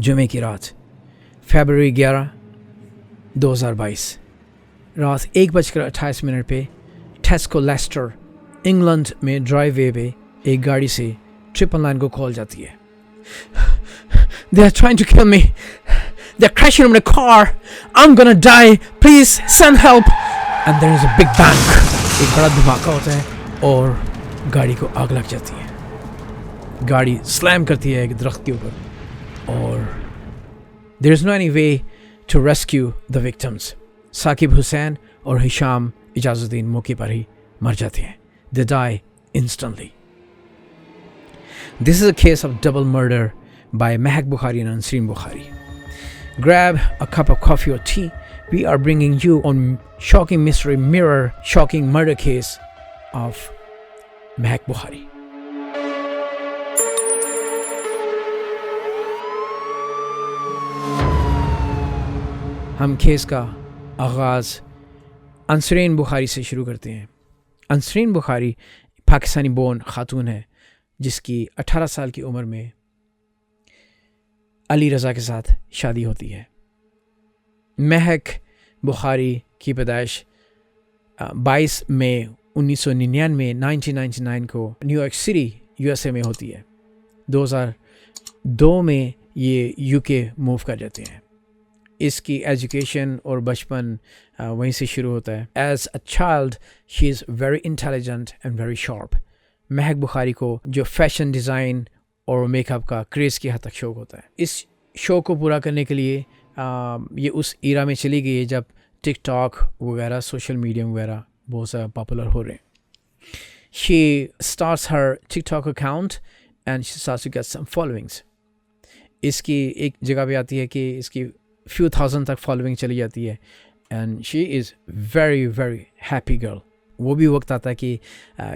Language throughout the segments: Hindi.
जुमे की रात, फरवरी 11, 2022, रात 1:28 पे टेस्को लेस्टर, इंग्लैंड में ड्राइववे पे एक गाड़ी से 999 को कॉल जाती है. They are trying to kill me. They're crashing in my car. I'm gonna die. Please send help. And there is a big bang. एक बड़ा धमाका होता है और गाड़ी को आग लग जाती है. गाड़ी स्लैम करती है एक दरख्त के ऊपर और there is no any way to rescue the victims. Saqib Hussain और हिशाम इजाजुद्दीन मौके पर ही मर जाते हैं. They die instantly. This is a case of double murder by Mehak Bukhari and Ansreen Bukhari. Grab a cup of coffee or tea. We are bringing you on shocking mystery mirror, shocking murder case of Mehak Bukhari. हम केस का आगाज़ अंसरीन बुखारी से शुरू करते हैं. अंसरीन बुखारी पाकिस्तानी बोर्न खातून है जिसकी 18 साल की उम्र में अली रज़ा के साथ शादी होती है. महक बुखारी की पैदाइश 22 मई 1999 को न्यूयॉर्क सिटी यूएसए में होती है. 2002 में ये यूके मूव कर जाते हैं. इसकी एजुकेशन और बचपन वहीं से शुरू होता है. As a child she is very intelligent and very sharp. Mahak Bukhari को जो फैशन डिज़ाइन और मेकअप का क्रेज़ की हद तक शौक़ होता है. इस शौक़ को पूरा करने के लिए ये उस ईरा में चली गई है जब टिकटॉक वगैरह सोशल मीडिया वगैरह बहुत ज़्यादा पॉपुलर हो रहे हैं. She starts her TikTok account and she starts to get some followings. इसकी एक जगह पे आती है कि इसकी few thousand तक फॉलोइंग चली जाती है and she is very very happy girl. वो भी वक्त आता है कि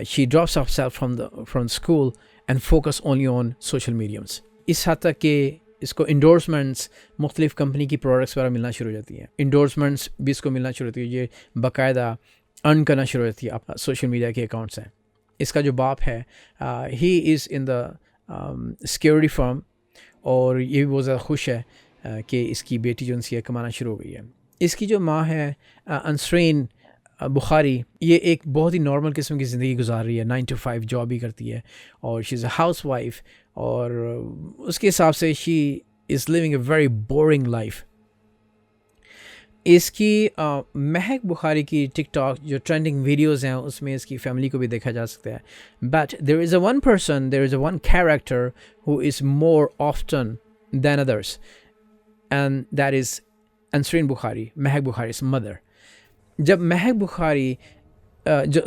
she drops of self from school and focus only on social mediums. इस हद तक कि इसको इंडोर्समेंट्स मुख्तलिफ कंपनी की प्रोडक्ट्स वगैरह मिलना शुरू हो जाती हैं. इंडोर्समेंट्स भी इसको मिलना शुरू होती है. ये बाकायदा अर्न करना शुरू हो जाती है अपना सोशल मीडिया के अकाउंट्स हैं. इसका जो बाप है he is in the security firm और ये भी बहुत ज़्यादा खुश है कि इसकी बेटी जो उनसे कमाना शुरू हो गई है. इसकी जो माँ है अंसरीन बुखारी, ये एक बहुत ही नॉर्मल किस्म की ज़िंदगी गुजार रही है. 9 to 5 जॉब ही करती है और she is a house wife और उसके हिसाब से she is living a very boring life. इसकी महक बुखारी की टिकटॉक जो ट्रेंडिंग वीडियोज़ हैं उसमें इसकी फैमिली को भी देखा जा सकता है. But there is a one character who is more often than others and that is Ansreen Bukhari, Mehak Bukhari's mother. जब महक बुखारी जो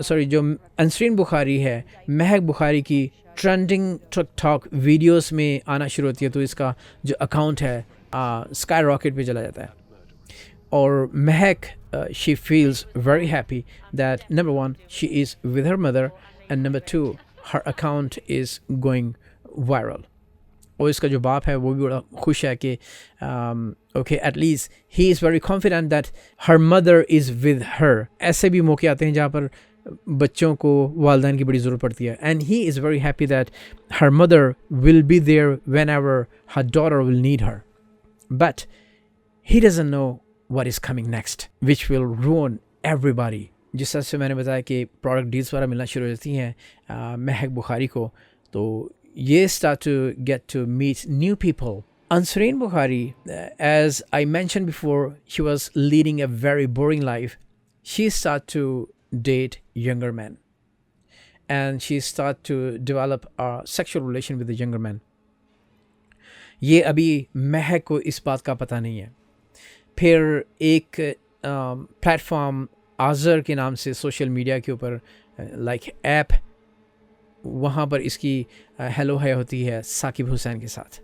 अंसरीन बुखारी है महक बुखारी की ट्रेंडिंग टिकटॉक वीडियोस में आना शुरू होती है तो इसका जो अकाउंट है स्काई रॉकेट पे चला जाता है. और महक she feels very happy that number 1 she is with her mother and number 2 her account is going viral. और इसका जो बाप है वो भी बड़ा खुश है कि okay at least he is very confident that her mother is with her. ऐसे भी मौके आते हैं जहाँ पर बच्चों को वालिदैन की बड़ी ज़रूरत पड़ती है and he is very happy that her mother will be there whenever her daughter will need her. But he doesn't know what is coming next which will ruin everybody. जिस तरह से मैंने बताया कि प्रोडक्ट डील्स वगैरह मिलना शुरू हो जाती हैं महक बुखारी को तो ये start to get to meet new people. Ansreen Bukhari, as I mentioned before, she was leading a very boring life. She started to date younger men. And she started to develop a sexual relation with the younger men. ये अभी महक को इस बात का पता नहीं है. फिर एक प्लेटफॉर्म आज़र के नाम से सोशल मीडिया के ऊपर लाइक ऐप, वहाँ पर इसकी हेलो है होती है साकिब हुसैन के साथ.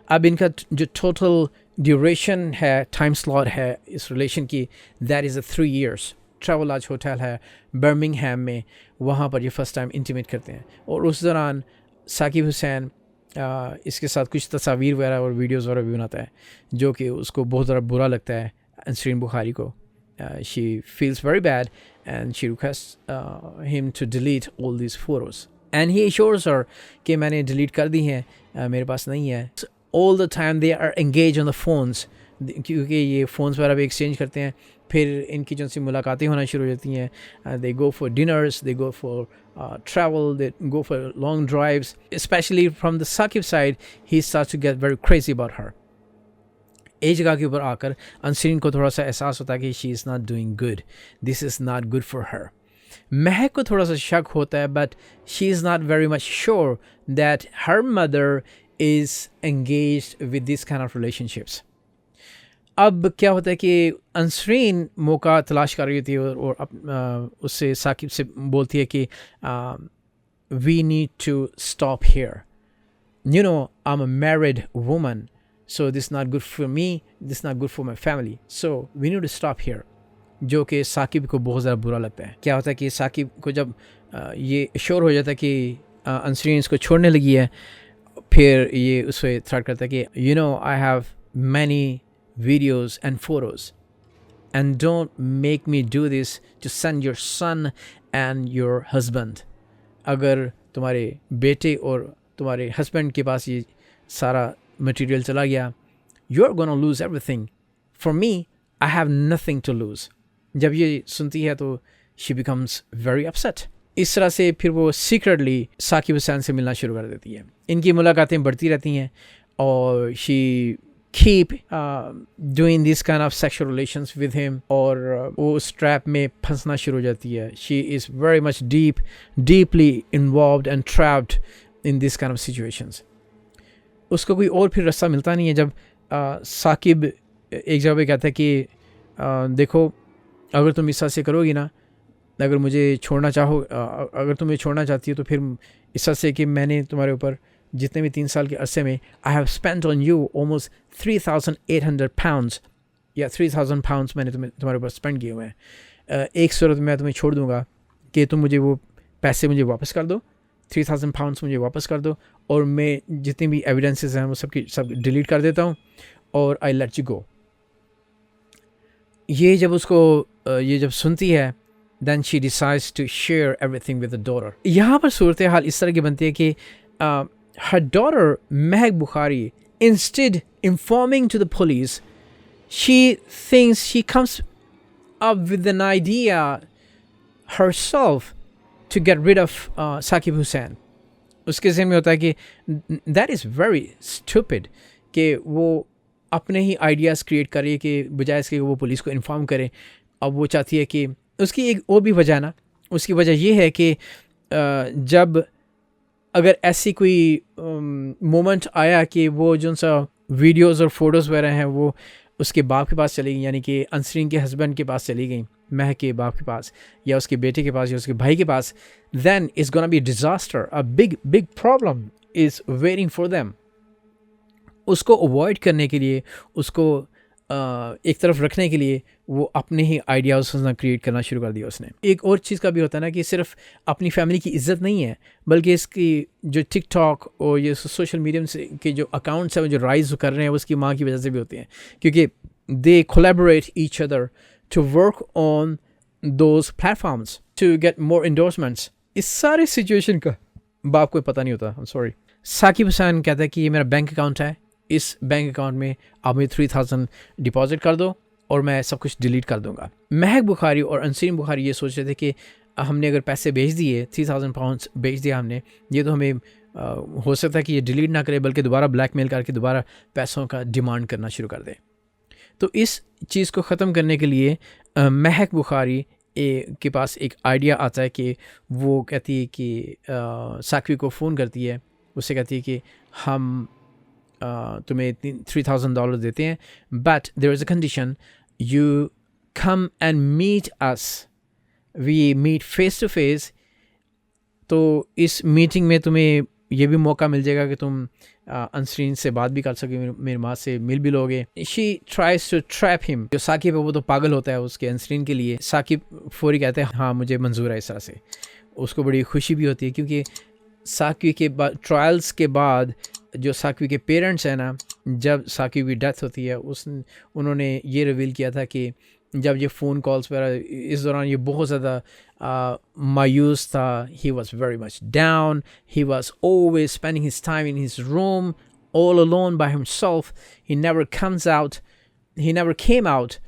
अब इनका जो टोटल ड्यूरेशन है टाइम स्लॉट है इस रिलेशन की that is 3 years. Travelodge hotel है बर्मिंगहैम में, वहाँ पर ये फ़र्स्ट टाइम इंटीमेट करते हैं और उस दौरान साकिब हुसैन इसके साथ कुछ तस्वीर वगैरह और वीडियोज़ वगैरह भी बनाता है जो कि उसको बहुत ज़्यादा बुरा लगता है अंसरीन बुखारी को. She feels very bad and she requests him to delete all these photos and he assures her कि मैंने delete कर दी हैं, मेरे पास नहीं है. all the time they are engaged on the phones, क्योंकि ये फ़ोन्स वगैरह भी एक्सचेंज करते हैं, फिर इनकी जो सी मुलाकातें होना शुरू हो जाती हैं, they go for dinners, they go for travel, they go for long drives. Especially from the Saqib side, he starts to get very crazy about her. एक जगह के ऊपर आकर अंसरीन को थोड़ा सा एहसास होता है कि she is not doing good, this is not good for her. महक को थोड़ा सा शक होता है, but she is not very much sure that her mother is engaged with this kind of relationships. अब क्या होता है कि अंसरीन मौका तलाश कर रही होती है और उससे साकिब से बोलती है कि we need to stop here, you know I am a married woman, so this is not good for me, this is not good for my family, so we need to stop here. जो कि साकिब को बहुत ज़्यादा बुरा लगता है. क्या होता है कि साकिब को जब ये श्योर हो जाता है कि अंसरीन इसको छोड़ने लगी है, फिर ये उससे थ्रेट करता है कि you know I have many videos and photos, and don't make me do this to send your son and your husband. अगर तुम्हारे बेटे और तुम्हारे हस्बैंड के पास ये सारा मटेरियल चला गया, you are gonna lose everything. For me, I have nothing to lose. जब ये सुनती है तो she becomes very upset. इस तरह से फिर वो सीक्रेटली साकिब हुसैन से मिलना शुरू कर देती है. इनकी मुलाकातें बढ़ती रहती हैं और she keep doing this kind of sexual relations with him, और वो उस ट्रैप में फंसना शुरू हो जाती है. She is very much deeply involved and trapped in this kind of situations. उसको कोई और फिर रास्ता मिलता नहीं है. जब साकिब एक जगह पे कहता है कि देखो अगर तुम इस तरह से करोगी ना, अगर मुझे छोड़ना चाहो, अगर तुम मुझे छोड़ना चाहती हो तो फिर इस तरह से कि मैंने तुम्हारे ऊपर जितने भी 3 साल के अरसे में I have spent on you almost 3,800 pounds, या 3,000 pounds मैंने तुम्हारे ऊपर स्पेंड किए हुए हैं. एक सूरत में मैं तुम्हें छोड़ दूंगा कि तुम मुझे वो पैसे मुझे वापस कर दो, 3,000 pounds मुझे वापस कर दो, और मैं जितनी भी एविडेंसेस हैं वो सब डिलीट कर देता हूँ और आई लेट यू गो. ये जब उसको ये जब सुनती है, then she decides to share everything with the daughter. यहाँ पर सूरत हाल इस तरह की बनती है कि her daughter Mehak Bukhari, instead informing to the police, she thinks she comes up with an idea herself to get rid of Saqib Hussain. उसके ज़हन में होता है कि that is very stupid कि वो अपने ही आइडियाज़ क्रिएट कर रही है कि बजाय इसके वो पुलिस को इन्फॉर्म करे. अब वो चाहती है कि उसकी एक और भी वजह ना, उसकी वजह ये है कि जब अगर ऐसी कोई मोमेंट आया कि वो जो सा वीडियोज़ और फोटोज़ वगैरह हैं वो उसके बाप के पास चली गई, यानी कि अंसरीन के हस्बैंड के पास चली गई, महक के बाप के पास या उसके बेटे के पास या उसके भाई के पास, then is gonna be disaster, a big problem is waiting for them. उसको अवॉइड करने के लिए, उसको एक तरफ रखने के लिए वो अपने ही आइडियाज़ क्रिएट करना शुरू कर दिया उसने. एक और चीज़ का भी होता है ना कि सिर्फ अपनी फैमिली की इज़्ज़त नहीं है, बल्कि इसकी जो टिकटॉक और ये सोशल मीडिया से के जो अकाउंट्स हैं वो जो राइज कर रहे हैं उसकी माँ की वजह से भी होते हैं, क्योंकि they collaborate each other to work on those platforms to get more endorsements. इस सारे सिचुएशन का बाप को पता नहीं होता. I am sorry. Saqib Hussain कहता है कि ये मेरा बैंक अकाउंट है, इस बैंक अकाउंट में आप मुझे 3,000 डिपॉजिट कर दो और मैं सब कुछ डिलीट कर दूंगा. महक बुखारी और अंसरीन बुखारी ये सोच रहे थे कि हमने अगर पैसे भेज दिए, 3,000 pounds भेज दिया हमने, ये तो हमें हो सकता है कि ये डिलीट ना करे बल्कि दोबारा ब्लैकमेल करके दोबारा पैसों का डिमांड करना शुरू कर दे. तो इस चीज़ को ख़त्म करने के लिए महक बुखारी के पास एक आइडिया आता है कि वो कहती है कि साकवी को फ़ोन करती है, उससे कहती है कि हम तुम्हें $3,000 देते हैं, but there is a condition, you come and meet us, we meet face to face. तो इस मीटिंग में तुम्हें ये भी मौका मिल जाएगा कि तुम अंसरीन से बात भी कर सके, मेरी माँ से मिल भी लोगे. She tries to trap him. जो साकिब है वो तो पागल होता है उसके अंसरीन के लिए. साकिब फौरी कहते हैं हाँ मुझे मंजूर है. इस तरह से उसको बड़ी खुशी भी होती है, क्योंकि साकिब के बाद ट्रायल्स के बाद जो साकिब के पेरेंट्स हैं ना, जब साकिब की डेथ होती है उन्होंने ये रिवील किया था कि जब ये फ़ोन कॉल्स वगैरह, इस दौरान ये बहुत ज़्यादा मायूस था. He was very much down, he was always spending his time in his room all alone by himself. He never came out.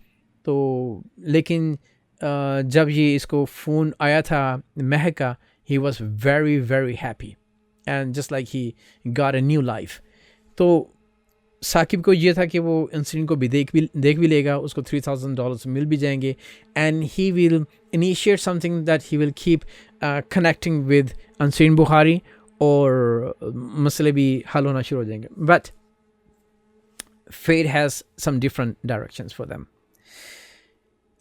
तो लेकिन जब ये इसको फ़ोन आया था महक का, he was very very happy and just like he got a new life. तो साकिब को ये था कि वो इंसिडेंट को भी देख भी लेगा, उसको $3,000 मिल भी जाएंगे, and he will initiate something that he will keep connecting with Ansreen Bukhari, और मसले भी हल होना शुरू हो जाएंगे. But fate has some different directions for them.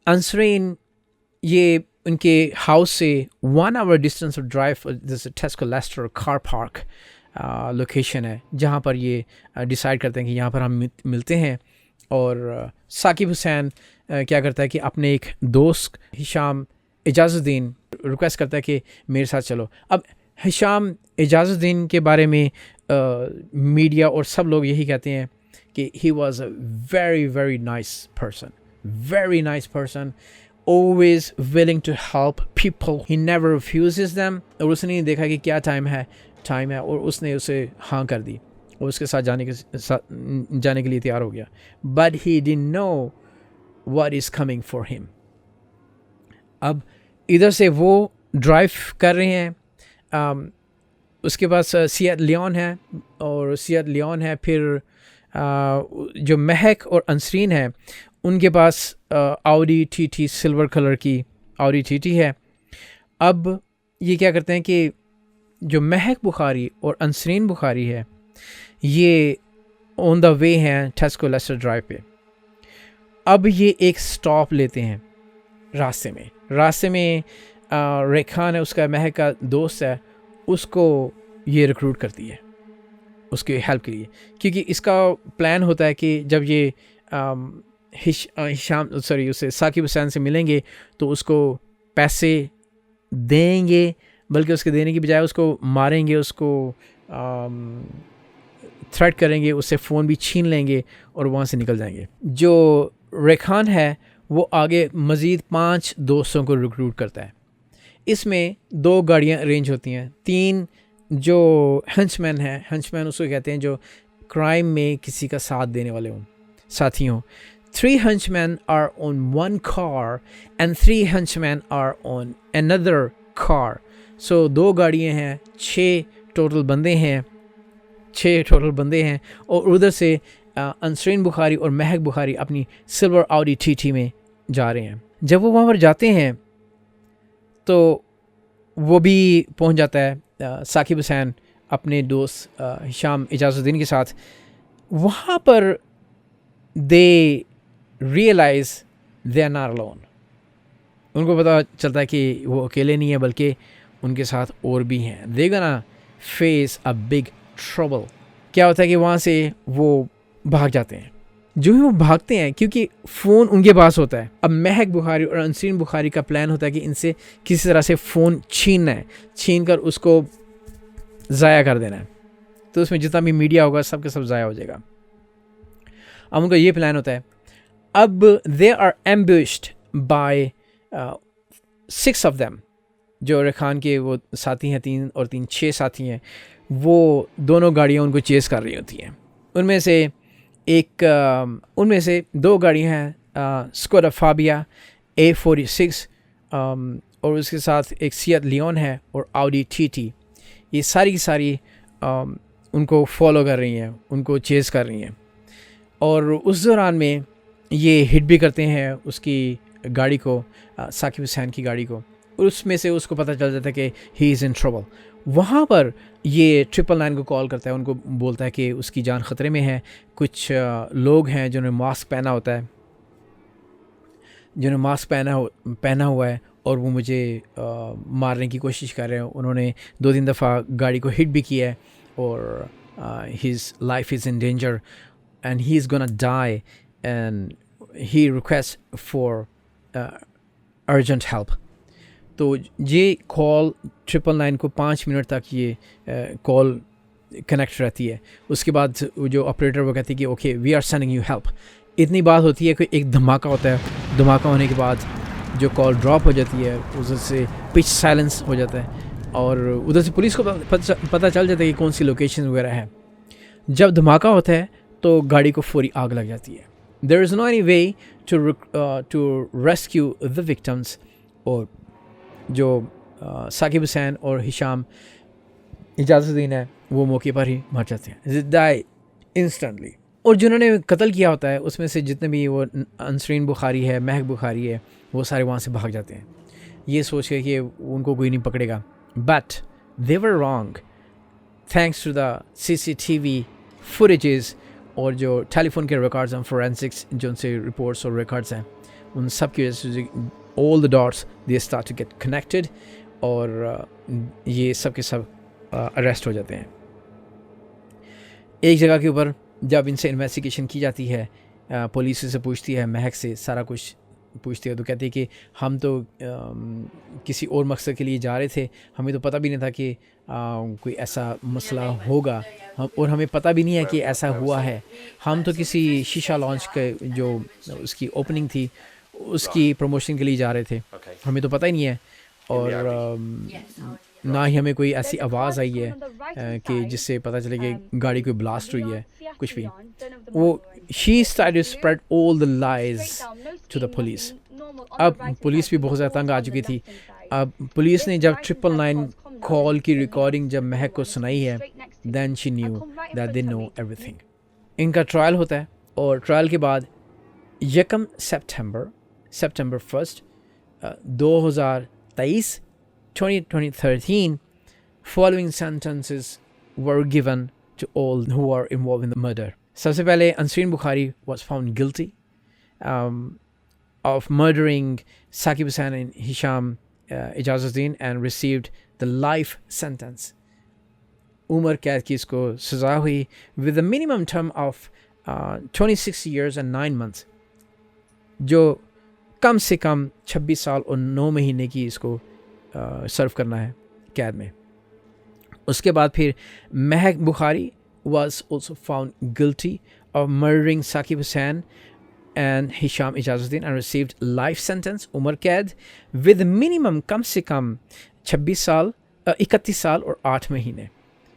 Ansreen ये उनके हाउस से 1 hour डिस्टेंस ऑफ ड्राइव, जैसे Tesco Leicester car park location है जहाँ पर ये डिसाइड करते हैं कि यहाँ पर हम मिलते हैं. और साकिब हुसैन क्या करता है कि अपने एक दोस्त हिशाम इजाज़ुद्दीन रिक्वेस्ट करता है कि मेरे साथ चलो. अब हिशाम इजाज़ुद्दीन के बारे में मीडिया और सब लोग यही कहते हैं कि he was a very very nice person, always willing to help people. He never refuses them. और उसने नहीं देखा कि क्या टाइम है और उसने उसे हाँ कर दी और उसके साथ जाने के लिए तैयार हो गया. But he didn't know what is coming for him. अब इधर से वो ड्राइव कर रहे हैं, उसके पास सियत लियोन है, और सियत लियोन है. फिर जो महक और अंसरीन है उनके पास ऑडी टीटी सिल्वर कलर की ऑडी टीटी है. अब ये क्या करते हैं कि जो महक बुखारी और अंसरीन बुखारी है ये ऑन द वे हैं टेस्को लेस्टर ड्राइव पे. अब ये एक स्टॉप लेते हैं रास्ते में रेखान है, उसका महक का दोस्त है, उसको ये रिक्रूट करती है उसके हेल्प के लिए, क्योंकि इसका प्लान होता है कि जब ये उसे साकिब हुसैन से मिलेंगे तो उसको पैसे देंगे, बल्कि उसके देने की बजाय उसको मारेंगे, उसको थ्रेट करेंगे, उससे फ़ोन भी छीन लेंगे और वहाँ से निकल जाएंगे. जो रेखान है वो आगे मज़ीद 5 दोस्तों को रिक्रूट करता है. इसमें 2 गाड़ियाँ अरेंज होती हैं. 3 जो हंचमैन उसको कहते हैं जो क्राइम में किसी का साथ देने वाले हों, साथी हों. 3 henchmen are on one car and 3 henchmen are on another car. So 2 गाड़ियाँ हैं, 6 टोटल बंदे हैं और उधर से अंसरीन बुखारी और महक बुखारी अपनी सिल्वर ऑडी टीटी में जा रहे हैं. जब वो वहाँ पर जाते हैं तो वो भी पहुँच जाता है साकिब हुसैन अपने दोस्त हिशाम इजाज़ुद्दीन के साथ. वहाँ पर they realize they are not alone. उनको पता चलता है कि वो अकेले नहीं है बल्कि उनके साथ और भी हैं. They gonna face a big trouble. क्या होता है कि वहाँ से वो भाग जाते हैं. जो ही वो भागते हैं, क्योंकि फ़ोन उनके पास होता है. अब महक बुखारी और अंसरीन बुखारी का प्लान होता है कि इनसे किसी तरह से फ़ोन छीन कर उसको ज़ाया कर देना है. तो उसमें जितना भी मीडिया होगा सब के सब ज़ाया हो जाएगा. अब उनका ये प्लान होता है. अब they are ambushed by 6 of them. जो रेखान के वो साथी हैं 3 और 3 6 साथी हैं, वो दोनों गाड़ियाँ उनको चेस कर रही होती हैं. उनमें से 2 गाड़ियाँ हैं स्कोडा फाबिया A46 और उसके साथ एक सियत लियोन है और ऑडी टीटी. ये सारी की सारी उनको फॉलो कर रही हैं, उनको चेस कर रही हैं. और उस दौरान में ये हिट भी करते हैं उसकी गाड़ी को, साकिब हुसैन की गाड़ी को, और उसमें से उसको पता चल जाता है कि ही इज़ इन ट्रबल. वहाँ पर ये 999 को कॉल करता है, उनको बोलता है कि उसकी जान ख़तरे में है. कुछ लोग हैं जिन्होंने मास्क पहना हुआ है और वो मुझे मारने की कोशिश कर रहे हैं. उन्होंने 2-3 दफ़ा गाड़ी को हिट भी किया है और his life is in danger and he is gonna die, and he requests for urgent help. तो ये कॉल 999 को 5 मिनट तक ये कॉल कनेक्ट रहती है. उसके बाद जो ऑपरेटर वो कहती है कि okay we are sending you help. इतनी बात होती है कि एक धमाका होता है. धमाका होने के बाद जो कॉल ड्रॉप हो जाती है, उधर से पिच साइलेंस हो जाता है और उधर से पुलिस को पता चल जाता है कि कौन सी लोकेशन वगैरह है. जब धमाका होता है तो गाड़ी को फौरी आग लग जाती है. There is no any way to rescue the victims. और जो साकिब हुसैन और हिशाम इजाज़ुद्दीन है वो मौके पर ही मर जाते हैं, डाई इंस्टेंटली. और जिन्होंने कत्ल किया होता है उसमें से जितने भी वो अंसरीन बुखारी है, महक बुखारी है, वो सारे वहाँ से भाग जाते हैं ये सोच के कि उनको कोई नहीं पकड़ेगा. But they were wrong. Thanks to the CCTV footages और जो टेलीफोन के रिकॉर्ड्स हैं, फोरेंसिक्स जो उनसे रिपोर्ट्स और रिकॉर्ड्स हैं, उन सब की वजह से all the dots they start to get connected और ये सब के सब अरेस्ट हो जाते हैं. एक जगह के ऊपर जब इनसे इन्वेस्टिगेशन की जाती है, पुलिस से पूछती है, महक से सारा कुछ पूछती है, तो कहती है कि हम तो किसी और मकसद के लिए जा रहे थे, हमें तो पता भी नहीं था कि कोई ऐसा मसला होगा, और हमें पता भी नहीं है कि ऐसा हुआ है. हम तो किसी शीशा लॉन्च के जो उसकी ओपनिंग थी उसकी प्रमोशन के लिए जा रहे थे, हमें तो पता ही नहीं है. और ना ही हमें कोई ऐसी आवाज़ आई है कि जिससे पता चले कि गाड़ी कोई ब्लास्ट हुई है, कुछ भी. वो she started to spread all the lies to the police. अब पुलिस भी बहुत ज़्यादा तंग आ चुकी थी. अब पुलिस ने जब 999 कॉल की रिकॉर्डिंग जब महक को सुनाई है, then she knew that they know everything. इनका ट्रायल होता है और ट्रायल के बाद 1 सितंबर 1 2023 2013 following sentences were given to all who were involved in the murder. सबसे पहले Ansreen Bukhari was found guilty of murdering Saqib Hussain and Hisham Ijazuddin and received the life sentence. उम्र कैद की इसको सज़ा हुई with a minimum term of 26 years and 9 months, जो कम से कम 26 साल और 9 महीने की इसको सर्व करना है कैद में. उसके बाद फिर महक Bukhari was also found guilty of murdering Saqib Hussain and Hisham Ijazuddin and received life sentence, उम्र कैद with minimum कम से कम 31 साल और 8 महीने.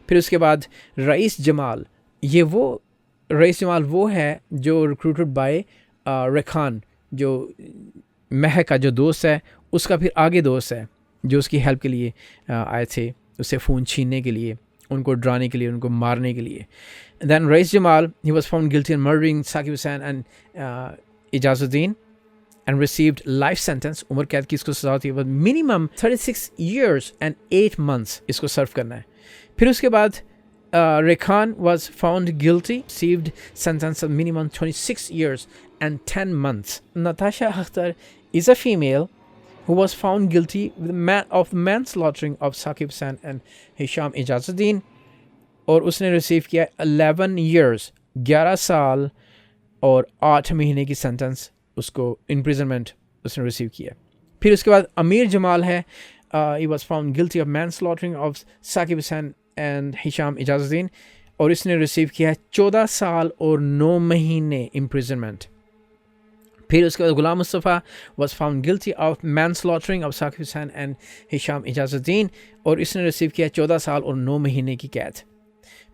फिर उसके बाद रईस जमाल वो है जो रिक्रूटेड बाय रेखान, जो महक का जो दोस्त है, उसका फिर आगे दोस्त है जो उसकी हेल्प के लिए आए थे, उससे फ़ोन छीनने के लिए, उनको डराने के लिए, उनको मारने के लिए. Then Rais Jamal he was found guilty in murdering Saqib Hussain and Ijazuddin and received life sentence, उम्र कैद की इसको सज़ा होती है, मिनिमम 36 years and 8 months इसको सर्व करना है. फिर उसके बाद Rekhan was found guilty, received sentence of minimum 26 years and 10 months. Natasha Akhtar is a female who was found guilty of manslaughtering of Saqib Hussain and Hisham Ijazuddin, और उसने रिसीव किया 11 years 11 साल और 8 महीने की सेंटेंस, उसको इम्प्रिजनमेंट उसने रिसीव किया. फिर उसके बाद अमीर जमाल है, he was found guilty of manslaughtering of Saqib Hussain and Hisham Ijazuddin, और इसने रिसीव किया 14 साल और 9 महीने इम्प्रिजनमेंट. फिर उसके बाद गुलाम Mustafa was found guilty of manslaughtering of Saqib Hussain and Hisham Ijazuddin, और इसने रिसीव किया 14 साल और 9 महीने की कैद.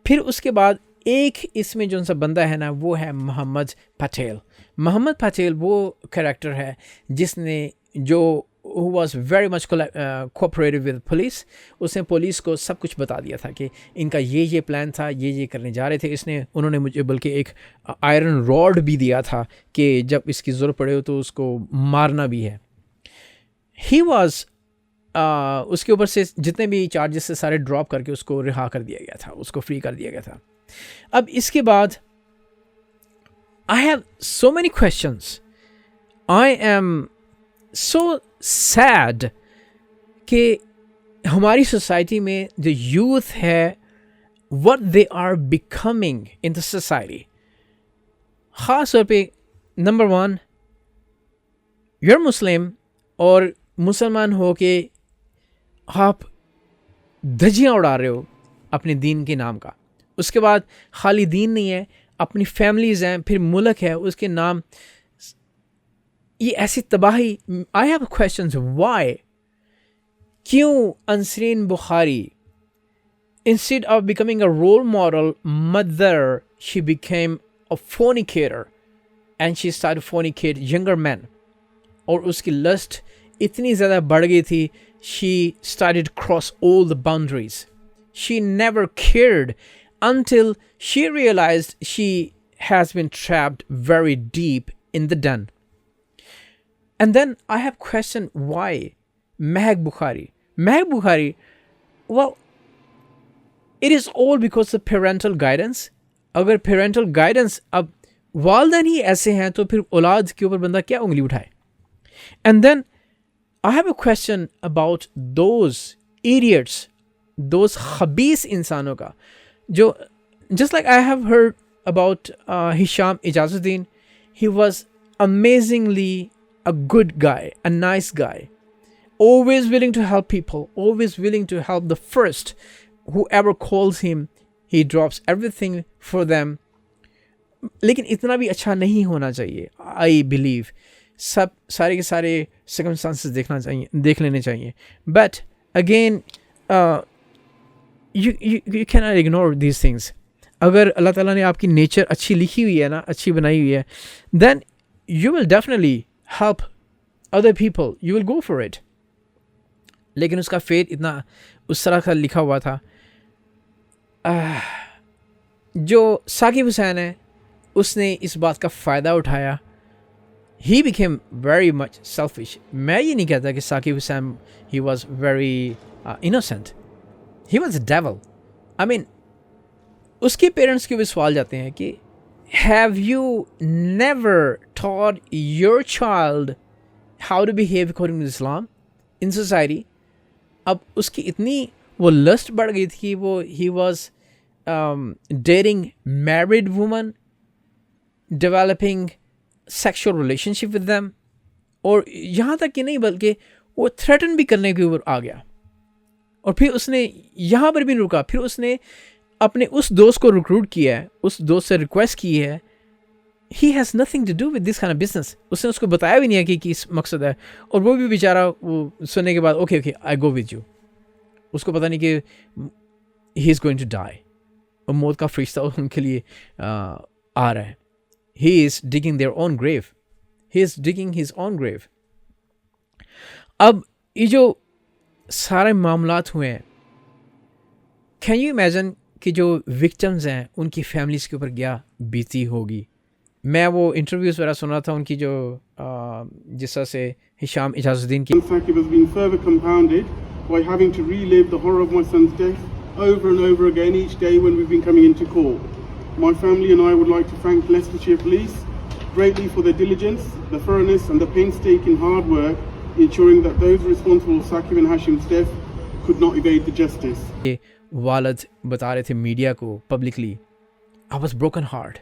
फिर उसके बाद एक इसमें जो सा बंदा है ना, वो है मोहम्मद पटेल. मोहम्मद पटेल वो कैरेक्टर है जिसने जो who was very much cooperative with police. उसने पुलिस को सब कुछ बता दिया था कि इनका ये प्लान था, ये करने जा रहे थे. उन्होंने मुझे बल्कि एक आयरन रॉड भी दिया था कि जब इसकी ज़रूरत पड़े हो तो उसको मारना भी है. ही was उसके ऊपर से जितने भी चार्जेस से सारे ड्रॉप करके उसको रिहा कर दिया गया था, उसको फ्री कर दिया गया था. अब इसके बाद I have so many questions. I am so sad कि हमारी सोसाइटी में जो यूथ है, what they are becoming in the society. ख़ास तौर पे नंबर 1, यूर मुस्लिम, और मुसलमान हो के आप धज्जियाँ उड़ा रहे हो अपने दीन के नाम का. उसके बाद खाली दीन नहीं है, अपनी फैमिलीज़ हैं, फिर मुल्क है, उसके नाम ये ऐसी तबाही. आई हैव क्वेश्चंस, व्हाई, क्यों अंसरीन Bukhari Instead of becoming a role model mother, she became a fornicator and she started to fornicate younger men. और उसकी lust इतनी ज़्यादा बढ़ गई थी, she started to cross all the boundaries. She never cared until she realized she has been trapped very deep in the den. And then I have questioned why Mehak Bukhari. Mehak Bukhari, well, it is all because of parental guidance. अगर parental guidance, अब वालदैन ही ऐसे हैं तो फिर औलाद के ऊपर बंदा क्या उंगली उठाए? And then I have a question about those idiots, those khabis इंसानों का जो, just like I have heard about Hisham Ijazuddin, he was amazingly a good guy, a nice guy, always willing to help people, always willing to help the first, whoever calls him, he drops everything for them. लेकिन इतना भी अच्छा नहीं होना चाहिए. I believe सब सारे के सारे circumstances देख लेने चाहिए. But again, you cannot ignore these things. अगर अल्लाह ताला ने आपकी नेचर अच्छी लिखी हुई है ना, अच्छी बनाई हुई है, then you will definitely help other people. You will go for it. लेकिन उसका फेट इतना उस तरह का लिखा हुआ था. जो साकिब हुसैन है, उसने इस बात का फ़ायदा उठाया. He became very much selfish. मैं ये नहीं कहता कि Saqib Hussain he was very innocent. He was a devil. I mean, उसके पेरेंट्स के भी सवाल जाते हैं कि have you never taught your child how to behave according to Islam in society? अब उसकी इतनी वो लस्ट बढ़ गई थी कि वो he was dating married woman, developing sexual relationship with them, और यहाँ तक कि नहीं बल्कि वो थ्रेटन भी करने के ऊपर आ गया. और फिर उसने यहाँ पर भी रुका, फिर उसने अपने उस दोस्त को रिक्रूट किया है, उस दोस्त से रिक्वेस्ट की है. He has nothing to do with this kind of business. उसने उसको बताया भी नहीं है कि किस मकसद है, और वो भी बेचारा वो सुनने के बाद okay I go with you. उसको पता नहीं कि he is going to die, और मौत का फरिश्ता उनके लिए आ रहा है. He is digging their own grave, he is digging his own grave. अब ये जो सारे मामलात हुए हैं, कैन यू इमेजिन कि जो विक्टिम्स हैं उनकी फैमिलीज़ के ऊपर क्या बीती होगी. मैं वो इंटरव्यूज़ वगैरह सुन रहा था उनकी, जो जिस तरह से हिशाम इजाजुद्दीन की. Saqib has been further compounded by having to relive the horror of my son's death over and over again each day when we've been coming into court. My family and I would like to thank Leicestershire Police greatly for their diligence, the thoroughness and the painstaking hard work ensuring that those responsible for Saqib and Hashim's death could not evade the justice. वालद बता रहे थे मीडिया को publicly, I was broken heart.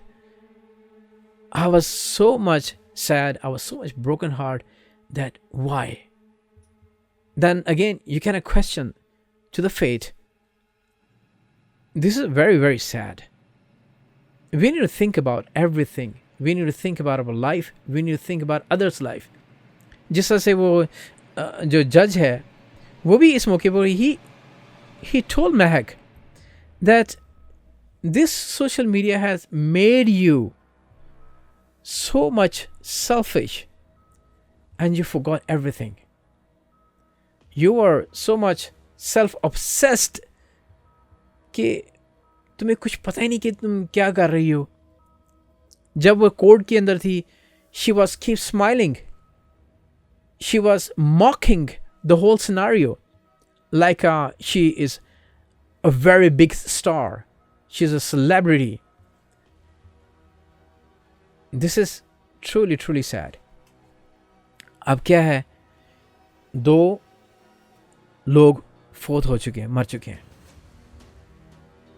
I was so much sad, I was so much broken heart that why? Then again, you cannot question to the fate. This is very, very sad. We need to think about everything. We need to think about our life. We need to think about others' life. जिस तरह से वो जो जज है वो भी इस मौके पर he told Mehak that this social media has made you so much selfish and you forgot everything. You are so much self-obsessed कि तुम्हें कुछ पता ही नहीं कि तुम क्या कर रही हो. जब वो कोर्ट के अंदर थी, she was keep smiling. She was mocking the whole scenario like she is a very big star. She's a celebrity. This is truly, truly sad. अब क्या है, 2 लोग फोत हो चुके हैं, मर चुके हैं.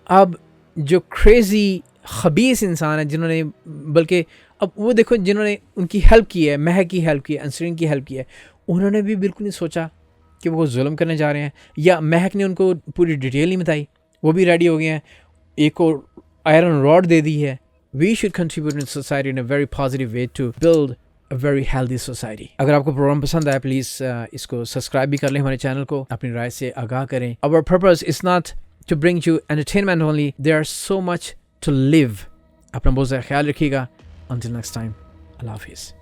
अब जो क्रेजी खबीस इंसान है जिन्होंने, बल्कि अब वो देखो जिन्होंने उनकी हेल्प की है, महक की हेल्प की है, अंसरीन की हेल्प की है, उन्होंने भी बिल्कुल नहीं सोचा कि वो जुल्म करने जा रहे हैं. या महक ने उनको पूरी डिटेल नहीं बताई, वो भी रेडी हो गए हैं, एक और आयरन रॉड दे दी है. We should contribute in society in a very positive way to build a very healthy society. अगर आपको प्रोग्राम पसंद आया, प्लीज़ इसको सब्सक्राइब भी कर लें, हमारे चैनल को अपनी राय से आगाह करें. Our purpose is not to bring you entertainment only. There's so much to live. अपना बहुत ज़्यादा ख्याल रखिएगा. Until next time, Allah Hafiz.